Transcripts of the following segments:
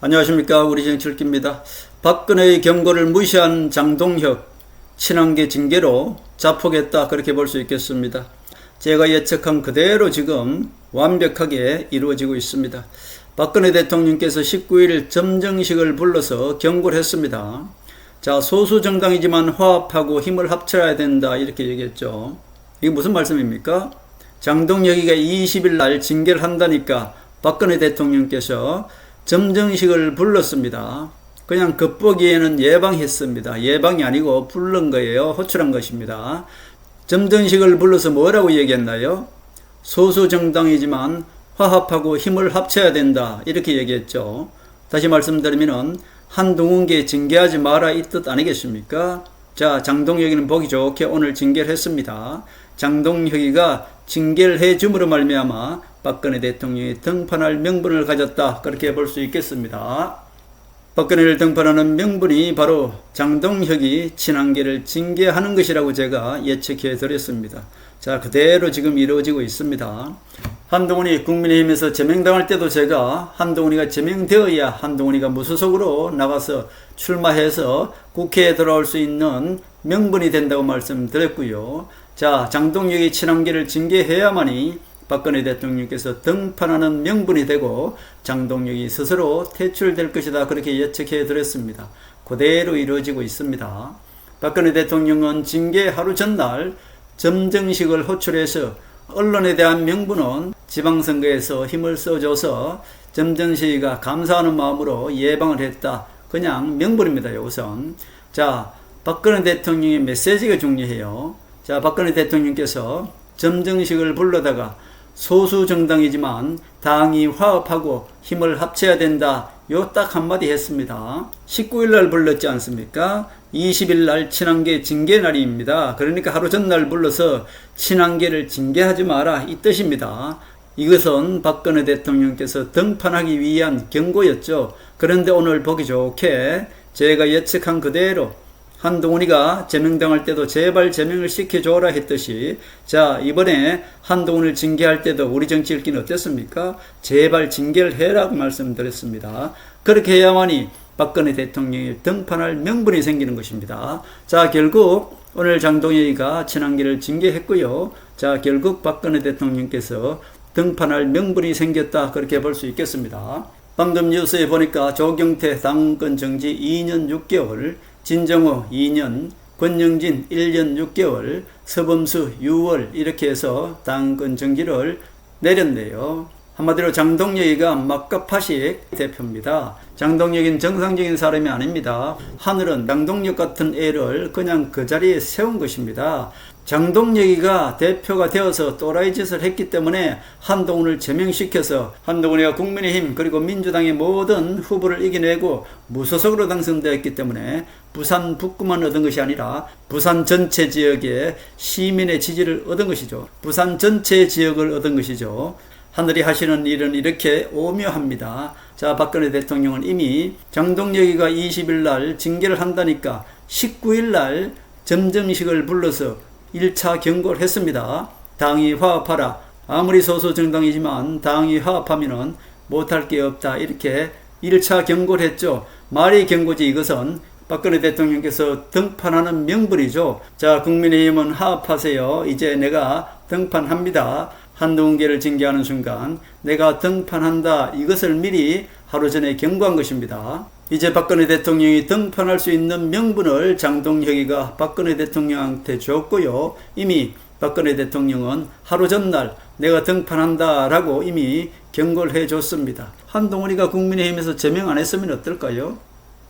안녕하십니까. 우리 정치일기입니다. 박근혜의 경고를 무시한 장동혁 친한계 징계로 자폭했다, 그렇게 볼 수 있겠습니다. 제가 예측한 그대로 지금 완벽하게 이루어지고 있습니다. 박근혜 대통령께서 19일 점정식을 불러서 경고를 했습니다. 자, 소수 정당이지만 화합하고 힘을 합쳐야 된다, 이렇게 얘기했죠. 이게 무슨 말씀입니까? 장동혁이가 20일 날 징계를 한다니까 박근혜 대통령께서 점정식을 불렀습니다. 그냥 겉보기에는 예방했습니다. 예방이 아니고 부른 거예요. 호출한 것입니다. 점정식을 불러서 뭐라고 얘기했나요? 소수 정당이지만 화합하고 힘을 합쳐야 된다, 이렇게 얘기했죠. 다시 말씀드리면 한동훈계 징계하지 마라, 이 뜻 아니겠습니까? 자, 장동혁이는 보기 좋게 오늘 징계를 했습니다. 장동혁이가 징계를 해줌으로 말미암아 박근혜 대통령이 등판할 명분을 가졌다, 그렇게 볼 수 있겠습니다. 박근혜를 등판하는 명분이 바로 장동혁이 친한계를 징계하는 것이라고 제가 예측해 드렸습니다. 자, 그대로 지금 이루어지고 있습니다. 한동훈이 국민의힘에서 제명당할 때도 제가 한동훈이가 제명되어야 한동훈이가 무소속으로 나가서 출마해서 국회에 돌아올 수 있는 명분이 된다고 말씀드렸고요. 자, 장동혁이 친한계를 징계해야만이 박근혜 대통령께서 등판하는 명분이 되고 장동혁이 스스로 퇴출될 것이다, 그렇게 예측해 드렸습니다. 그대로 이루어지고 있습니다. 박근혜 대통령은 징계 하루 전날 점정식을 호출해서 언론에 대한 명분은 지방선거에서 힘을 써줘서 점정식이가 감사하는 마음으로 예방을 했다, 그냥 명분입니다. 우선 자, 박근혜 대통령의 메시지가 중요해요. 자, 박근혜 대통령께서 점정식을 불러다가 소수 정당이지만 당이 화합하고 힘을 합쳐야 된다, 요 딱 한마디 했습니다. 19일 날 불렀지 않습니까? 20일 날 친한계 징계 날입니다. 그러니까 하루 전날 불러서 친한계를 징계하지 마라, 이 뜻입니다. 이것은 박근혜 대통령께서 등판하기 위한 경고였죠. 그런데 오늘 보기 좋게 제가 예측한 그대로 한동훈이가 제명당할 때도 제발 제명을 시켜줘라 했듯이, 자, 이번에 한동훈을 징계할 때도 우리 정치 읽기는 어땠습니까? 제발 징계를 해라고 말씀드렸습니다. 그렇게 해야만이 박근혜 대통령이 등판할 명분이 생기는 것입니다. 자, 결국 오늘 장동혁이가 친한계를 징계했고요. 자, 결국 박근혜 대통령께서 등판할 명분이 생겼다, 그렇게 볼 수 있겠습니다. 방금 뉴스에 보니까 조경태 당권 정지 2년 6개월, 진정호 2년, 권영진 1년 6개월, 서범수 6월, 이렇게 해서 당권 정지를 내렸네요. 한마디로 장동혁이가 막가파식 대표입니다. 장동혁은 정상적인 사람이 아닙니다. 하늘은 장동혁 같은 애를 그냥 그 자리에 세운 것입니다. 장동혁이가 대표가 되어서 또라이 짓을 했기 때문에 한동훈을 제명시켜서 한동훈이가 국민의힘 그리고 민주당의 모든 후보를 이겨내고 무소속으로 당선되었기 때문에 부산 북구만 얻은 것이 아니라 부산 전체 지역의 시민의 지지를 얻은 것이죠. 부산 전체 지역을 얻은 것이죠. 하늘이 하시는 일은 이렇게 오묘합니다. 자, 박근혜 대통령은 이미 장동혁이가 20일 날 징계를 한다니까 19일 날 점정식을 불러서 1차 경고를 했습니다. 당이 화합하라. 아무리 소수 정당이지만 당이 화합하면은 못할 게 없다, 이렇게 1차 경고를 했죠. 말이 경고지, 이것은 박근혜 대통령께서 등판하는 명분이죠. 자, 국민의힘은 화합하세요. 이제 내가 등판합니다. 한동훈계를 징계하는 순간 내가 등판한다, 이것을 미리 하루 전에 경고한 것입니다. 이제 박근혜 대통령이 등판할 수 있는 명분을 장동혁이가 박근혜 대통령한테 줬고요. 이미 박근혜 대통령은 하루 전날 내가 등판한다 라고 이미 경고를 해줬습니다. 한동훈이가 국민의힘에서 제명 안 했으면 어떨까요?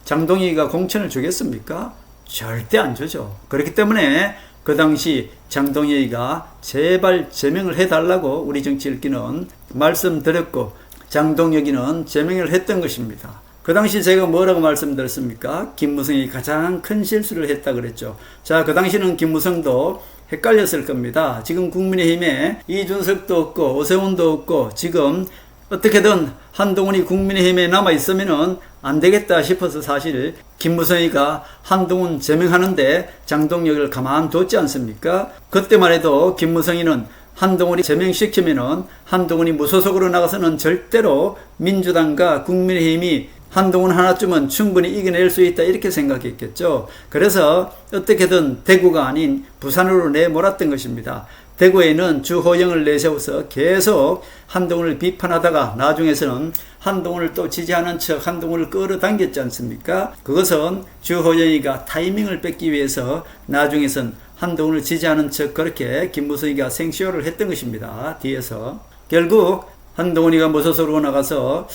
장동혁이가 공천을 주겠습니까? 절대 안 주죠. 그렇기 때문에 그 당시 장동혁이가 제발 제명을 해달라고 우리 정치 읽기는 말씀드렸고, 장동혁이는 제명을 했던 것입니다. 그 당시 제가 뭐라고 말씀드렸습니까? 김무성이 가장 큰 실수를 했다 그랬죠. 자, 그 당시는 김무성도 헷갈렸을 겁니다. 지금 국민의힘에 이준석도 없고 오세훈도 없고 지금 어떻게든 한동훈이 국민의힘에 남아있으면 안 되겠다 싶어서 사실 김무성이가 한동훈 제명하는데 장동혁을 가만뒀지 않습니까? 그때만 해도 김무성이는 한동훈이 제명시키면은 한동훈이 무소속으로 나가서는 절대로 민주당과 국민의힘이 한동훈 하나쯤은 충분히 이겨낼 수 있다 이렇게 생각했겠죠. 그래서 어떻게든 대구가 아닌 부산으로 내몰았던 것입니다. 대구에는 주호영을 내세워서 계속 한동훈을 비판하다가 나중에서는 한동훈을 또 지지하는 척 한동훈을 끌어당겼지 않습니까? 그것은 주호영이가 타이밍을 뺏기 위해서 나중에선 한동훈을 지지하는 척 그렇게 김무성이가 생쇼를 했던 것입니다. 뒤에서 결국 한동훈이가 무소속으로 나가서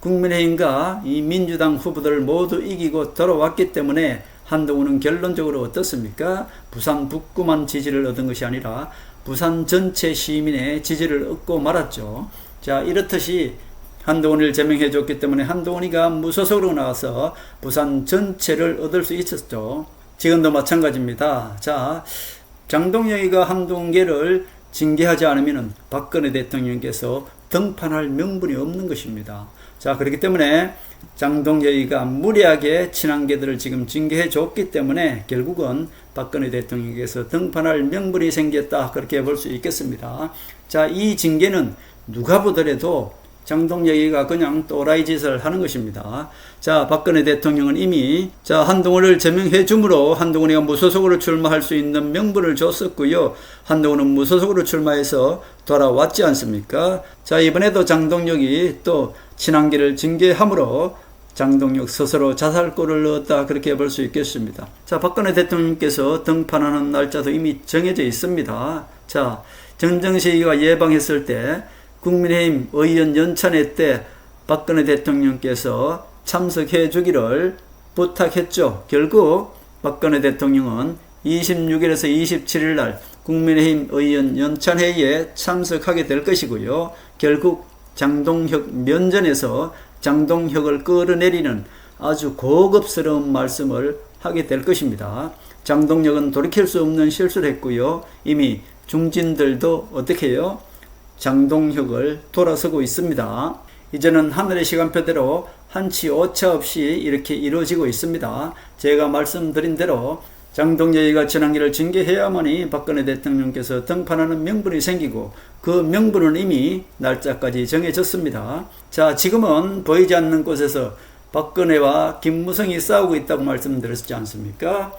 국민의힘과 이 민주당 후보들을 모두 이기고 돌아왔기 때문에 한동훈은 결론적으로 어떻습니까? 부산 북구만 지지를 얻은 것이 아니라 부산 전체 시민의 지지를 얻고 말았죠. 이렇듯이 한동훈을 제명해 줬기 때문에 한동훈이가 무소속으로 나와서 부산 전체를 얻을 수 있었죠. 지금도 마찬가지입니다. 장동혁이가 한동훈계를 징계하지 않으면 박근혜 대통령께서 등판할 명분이 없는 것입니다. 그렇기 때문에 장동혁이가 무리하게 친한계들을 지금 징계해 줬기 때문에 결국은 박근혜 대통령께서 등판할 명분이 생겼다 그렇게 볼 수 있겠습니다. 이 징계는 누가 보더라도 장동혁이가 그냥 또라이 짓을 하는 것입니다. 박근혜 대통령은 이미 한동훈을 제명해 주므로 한동훈이가 무소속으로 출마할 수 있는 명분을 줬었고요. 한동훈은 무소속으로 출마해서 돌아왔지 않습니까? 이번에도 장동혁이 또 친한계를 징계함으로 장동혁 스스로 자살골을 넣었다 그렇게 볼 수 있겠습니다. 박근혜 대통령께서 등판하는 날짜도 이미 정해져 있습니다. 정정식이가 예방했을 때 국민의힘 의원 연찬회 때 박근혜 대통령께서 참석해 주기를 부탁했죠. 결국 박근혜 대통령은 26일에서 27일 날 국민의힘 의원 연찬회에 참석하게 될 것이고요. 결국 장동혁 면전에서 장동혁을 끌어내리는 아주 고급스러운 말씀을 하게 될 것입니다. 장동혁은 돌이킬 수 없는 실수를 했고요. 이미 중진들도 어떻게 해요? 장동혁을 돌아서고 있습니다. 이제는 하늘의 시간표대로 한치 오차 없이 이렇게 이루어지고 있습니다. 제가 말씀드린 대로 장동혁이가 지난기를 징계해야만이 박근혜 대통령께서 등판하는 명분이 생기고 그 명분은 이미 날짜까지 정해졌습니다. 지금은 보이지 않는 곳에서 박근혜와 김무성이 싸우고 있다고 말씀드렸지 않습니까?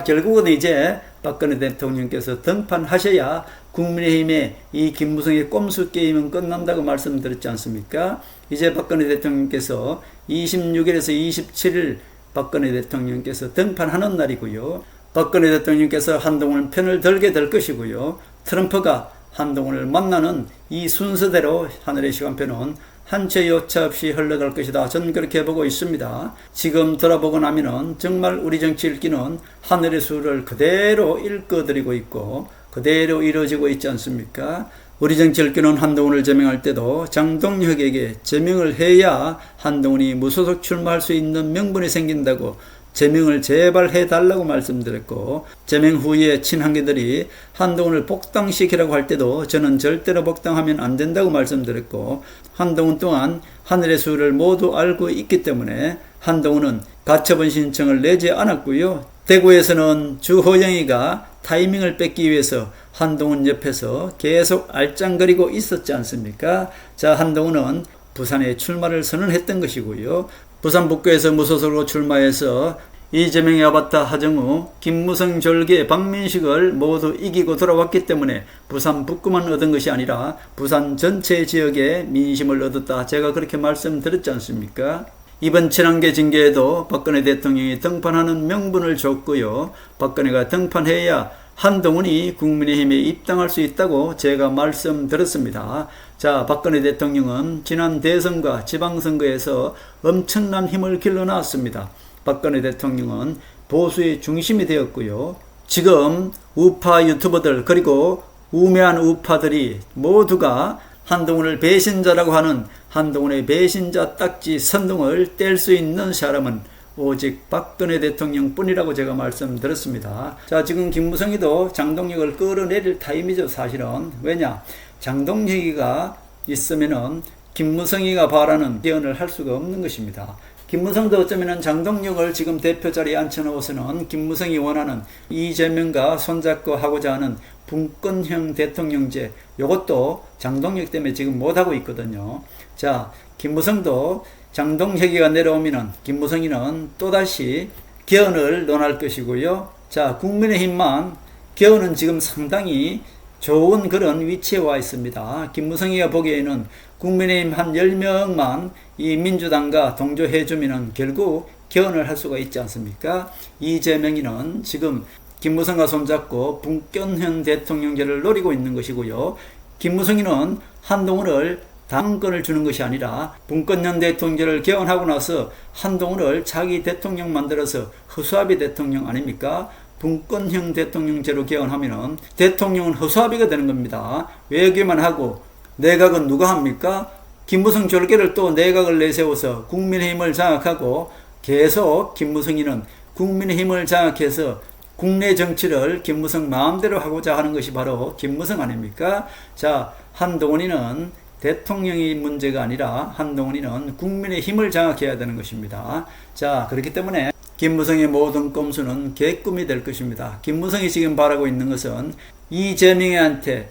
결국은 이제 박근혜 대통령께서 등판하셔야 국민의힘의 이 김무성의 꼼수 게임은 끝난다고 말씀드렸지 않습니까? 이제 박근혜 대통령께서 26일에서 27일 박근혜 대통령께서 등판하는 날이고요. 박근혜 대통령께서 한동훈 편을 들게 될 것이고요. 트럼프가 한동훈을 만나는 이 순서대로 하늘의 시간표는 한치의 오차 없이 흘러갈 것이다. 저는 그렇게 보고 있습니다. 지금 돌아보고 나면은 정말 우리 정치 읽기는 하늘의 수를 그대로 읽어드리고 있고 그대로 이루어지고 있지 않습니까? 우리 정치 읽기는 한동훈을 제명할 때도 장동혁에게 제명을 해야 한동훈이 무소속 출마할 수 있는 명분이 생긴다고 제명을 제발 해달라고 말씀드렸고, 제명 후에 친한계들이 한동훈을 복당시키라고 할 때도 저는 절대로 복당하면 안 된다고 말씀드렸고, 한동훈 또한 하늘의 수를 모두 알고 있기 때문에 한동훈은 가처분 신청을 내지 않았고요. 대구에서는 주호영이가 타이밍을 뺏기 위해서 한동훈 옆에서 계속 알짱거리고 있었지 않습니까? 자, 한동훈은 부산에 출마를 선언했던 것이고요. 부산 북구에서 무소속으로 출마해서 이재명의 아바타 하정우, 김무성 졸개, 박민식을 모두 이기고 돌아왔기 때문에 부산 북구만 얻은 것이 아니라 부산 전체 지역의 민심을 얻었다. 제가 그렇게 말씀드렸지 않습니까? 이번 친한계 징계에도 박근혜 대통령이 등판하는 명분을 줬고요. 박근혜가 등판해야 한동훈이 국민의힘에 입당할 수 있다고 제가 말씀드렸습니다. 자, 박근혜 대통령은 지난 대선과 지방선거에서 엄청난 힘을 길러놨습니다. 박근혜 대통령은 보수의 중심이 되었고요. 지금 우파 유튜버들 그리고 우매한 우파들이 모두가 한동훈을 배신자라고 하는 한동훈의 배신자 딱지 선동을 뗄 수 있는 사람은 오직 박근혜 대통령 뿐이라고 제가 말씀드렸습니다. 자, 지금 김무성이도 장동혁을 끌어내릴 타임이죠, 사실은. 왜냐? 장동혁이가 있으면은 김무성이가 바라는 개헌을 할 수가 없는 것입니다. 김무성도 어쩌면은 장동혁을 지금 대표 자리에 앉혀놓고서는 김무성이 원하는 이재명과 손잡고 하고자 하는 분권형 대통령제, 요것도 장동혁 때문에 지금 못하고 있거든요. 자, 김무성도 장동혁이가 내려오면은 김무성이는 또다시 개헌을 논할 것이고요. 자, 국민의힘만 개헌은 지금 상당히 좋은 그런 위치에 와 있습니다. 김무성이가 보기에는 국민의힘 한 10명만 이 민주당과 동조해주면은 결국 개헌을 할 수가 있지 않습니까? 이재명이는 지금 김무성과 손잡고 분권형 대통령제를 노리고 있는 것이고요. 김무성이는 한동훈을 당권을 주는 것이 아니라 분권형 대통령제를 개헌하고 나서 한동훈을 자기 대통령 만들어서 허수아비 대통령 아닙니까? 분권형 대통령제로 개헌하면은 대통령은 허수아비가 되는 겁니다. 외교만 하고 내각은 누가 합니까? 김무성 졸개를 또 내각을 내세워서 국민의힘을 장악하고 계속 김무성이는 국민의힘을 장악해서 국내 정치를 김무성 마음대로 하고자 하는 것이 바로 김무성 아닙니까? 자, 한동훈이는 대통령이 문제가 아니라 한동훈이는 국민의 힘을 장악해야 되는 것입니다. 자, 그렇기 때문에 김무성의 모든 꼼수는 개꿈이 될 것입니다. 김무성이 지금 바라고 있는 것은 이재명한테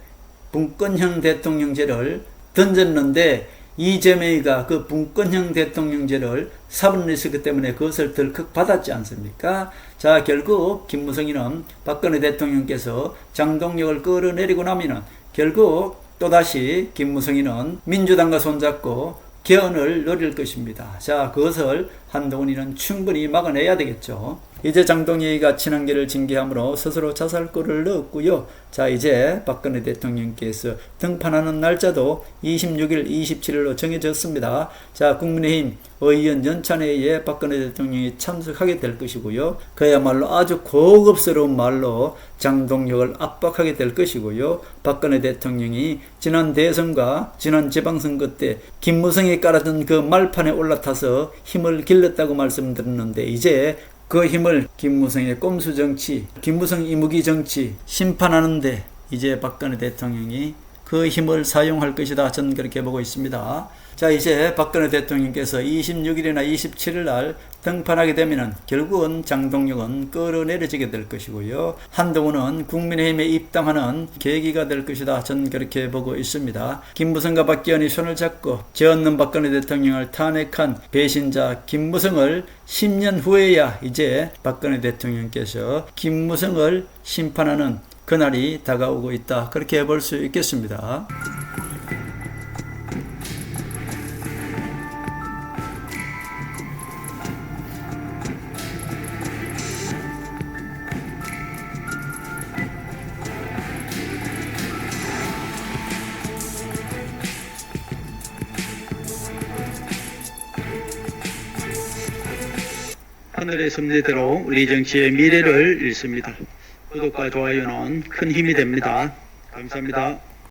분권형 대통령제를 던졌는데 이재명이가 그 분권형 대통령제를 사본했었기 때문에 그것을 덜컥 받았지 않습니까? 자, 결국 김무성이는 박근혜 대통령께서 장동혁을 끌어내리고 나면은 결국 또다시 김무성이는 민주당과 손잡고 개헌을 노릴 것입니다. 자, 그것을 한동훈이는 충분히 막아내야 되겠죠. 이제 장동혁이가 친한계를 징계함으로 스스로 자살골을 넣었고요. 자, 이제 박근혜 대통령께서 등판하는 날짜도 26일, 27일로 정해졌습니다. 자, 국민의힘 의원 연찬회의에 박근혜 대통령이 참석하게 될 것이고요. 그야말로 아주 고급스러운 말로 장동혁을 압박하게 될 것이고요. 박근혜 대통령이 지난 대선과 지난 지방선거 때 김무성이 깔아준 그 말판에 올라타서 힘을 길렀다고 말씀드렸는데 이제 그 힘을 김무성의 꼼수 정치, 김무성 이무기 정치 심판하는데 이제 박근혜 대통령이 그 힘을 사용할 것이다. 저는 그렇게 보고 있습니다. 자, 이제 박근혜 대통령께서 26일이나 27일 날 등판하게 되면은 결국은 장동혁은 끌어내려지게 될 것이고요. 한동훈은 국민의힘에 입당하는 계기가 될 것이다. 저는 그렇게 보고 있습니다. 김무성과 박기현이 손을 잡고 죄없는 박근혜 대통령을 탄핵한 배신자 김무성을 10년 후에야 이제 박근혜 대통령께서 김무성을 심판하는 그날이 다가오고 있다. 그렇게 볼 수 있겠습니다. 하늘의 섭리대로 우리 정치의 미래를 읽습니다. 구독과 좋아요는 큰 힘이 됩니다. 감사합니다.